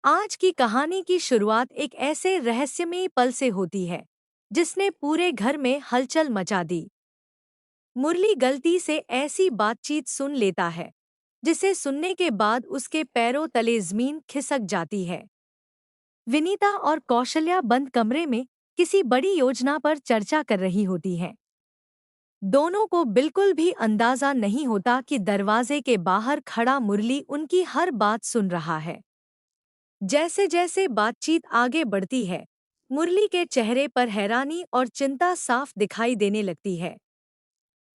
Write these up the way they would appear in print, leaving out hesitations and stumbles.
आज की कहानी की शुरुआत एक ऐसे रहस्यमयी पल से होती है जिसने पूरे घर में हलचल मचा दी। मुरली गलती से ऐसी बातचीत सुन लेता है जिसे सुनने के बाद उसके पैरों तले जमीन खिसक जाती है। विनीता और कौशल्या बंद कमरे में किसी बड़ी योजना पर चर्चा कर रही होती हैं। दोनों को बिल्कुल भी अंदाजा नहीं होता कि दरवाजे के बाहर खड़ा मुरली उनकी हर बात सुन रहा है। जैसे जैसे बातचीत आगे बढ़ती है, मुरली के चेहरे पर हैरानी और चिंता साफ दिखाई देने लगती है।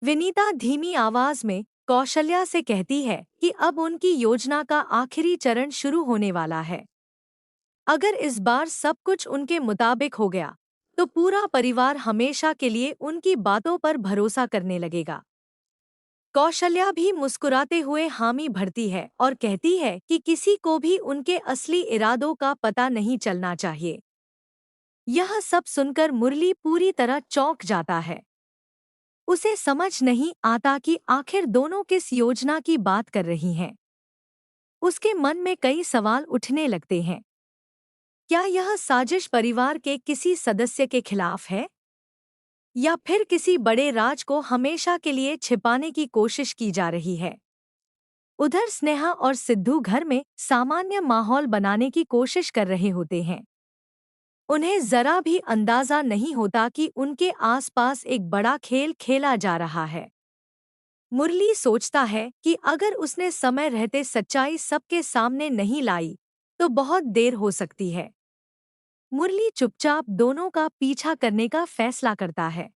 विनीता धीमी आवाज में कौशल्या से कहती है कि अब उनकी योजना का आखिरी चरण शुरू होने वाला है। अगर इस बार सब कुछ उनके मुताबिक हो गया, तो पूरा परिवार हमेशा के लिए उनकी बातों पर भरोसा करने लगेगा। कौशल्या भी मुस्कुराते हुए हामी भरती है और कहती है कि किसी को भी उनके असली इरादों का पता नहीं चलना चाहिए। यह सब सुनकर मुरली पूरी तरह चौंक जाता है। उसे समझ नहीं आता कि आखिर दोनों किस योजना की बात कर रही हैं। उसके मन में कई सवाल उठने लगते हैं। क्या यह साजिश परिवार के किसी सदस्य के खिलाफ है, या फिर किसी बड़े राज को हमेशा के लिए छिपाने की कोशिश की जा रही है? उधर स्नेहा और सिद्धू घर में सामान्य माहौल बनाने की कोशिश कर रहे होते हैं। उन्हें जरा भी अंदाजा नहीं होता कि उनके आसपास एक बड़ा खेल खेला जा रहा है। मुरली सोचता है कि अगर उसने समय रहते सच्चाई सबके सामने नहीं लाई, तो बहुत देर हो सकती है। मुरली चुपचाप दोनों का पीछा करने का फैसला करता है।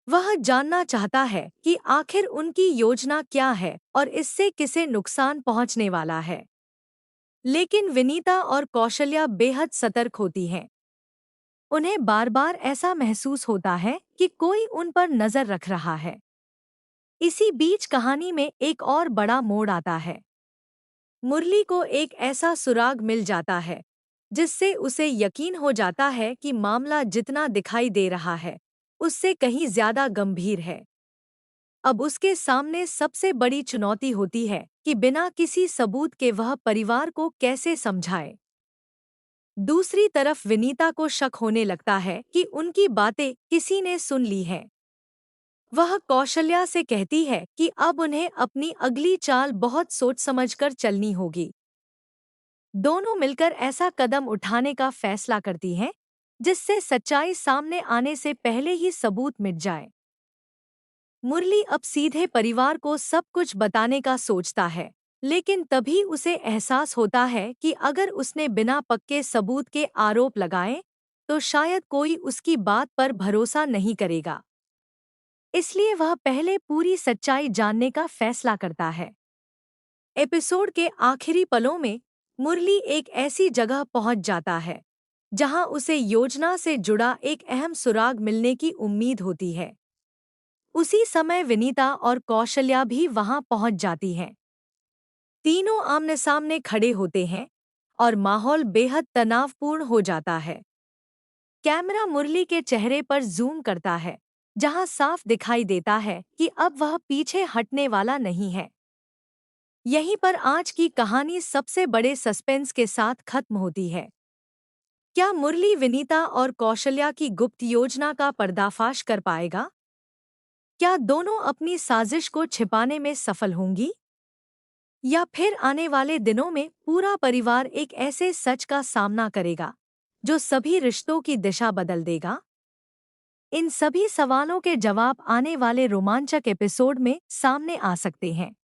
वह जानना चाहता है कि आखिर उनकी योजना क्या है और इससे किसे नुकसान पहुंचने वाला है। लेकिन विनीता और कौशल्या बेहद सतर्क होती हैं। उन्हें बार बार ऐसा महसूस होता है कि कोई उन पर नजर रख रहा है। इसी बीच कहानी में एक और बड़ा मोड़ आता है। मुरली को एक ऐसा सुराग मिल जाता है जिससे उसे यकीन हो जाता है कि मामला जितना दिखाई दे रहा है, उससे कहीं ज्यादा गंभीर है। अब उसके सामने सबसे बड़ी चुनौती होती है कि बिना किसी सबूत के वह परिवार को कैसे समझाए। दूसरी तरफ विनीता को शक होने लगता है कि उनकी बातें किसी ने सुन ली हैं। वह कौशल्या से कहती है कि अब उन्हें अपनी अगली चाल बहुत सोच समझकर चलनी होगी। दोनों मिलकर ऐसा कदम उठाने का फैसला करती हैं जिससे सच्चाई सामने आने से पहले ही सबूत मिट जाए। मुरली अब सीधे परिवार को सब कुछ बताने का सोचता है, लेकिन तभी उसे एहसास होता है कि अगर उसने बिना पक्के सबूत के आरोप लगाए, तो शायद कोई उसकी बात पर भरोसा नहीं करेगा। इसलिए वह पहले पूरी सच्चाई जानने का फैसला करता है। एपिसोड के आखिरी पलों में मुरली एक ऐसी जगह पहुंच जाता है जहां उसे योजना से जुड़ा एक अहम सुराग मिलने की उम्मीद होती है। उसी समय विनीता और कौशल्या भी वहां पहुंच जाती हैं। तीनों आमने सामने खड़े होते हैं और माहौल बेहद तनावपूर्ण हो जाता है। कैमरा मुरली के चेहरे पर जूम करता है, जहां साफ दिखाई देता है कि अब वह पीछे हटने वाला नहीं है। यहीं पर आज की कहानी सबसे बड़े सस्पेंस के साथ खत्म होती है। क्या मुरली विनीता और कौशल्या की गुप्त योजना का पर्दाफाश कर पाएगा? क्या दोनों अपनी साजिश को छिपाने में सफल होंगी? या फिर आने वाले दिनों में पूरा परिवार एक ऐसे सच का सामना करेगा जो सभी रिश्तों की दिशा बदल देगा? इन सभी सवालों के जवाब आने वाले रोमांचक एपिसोड में सामने आ सकते हैं।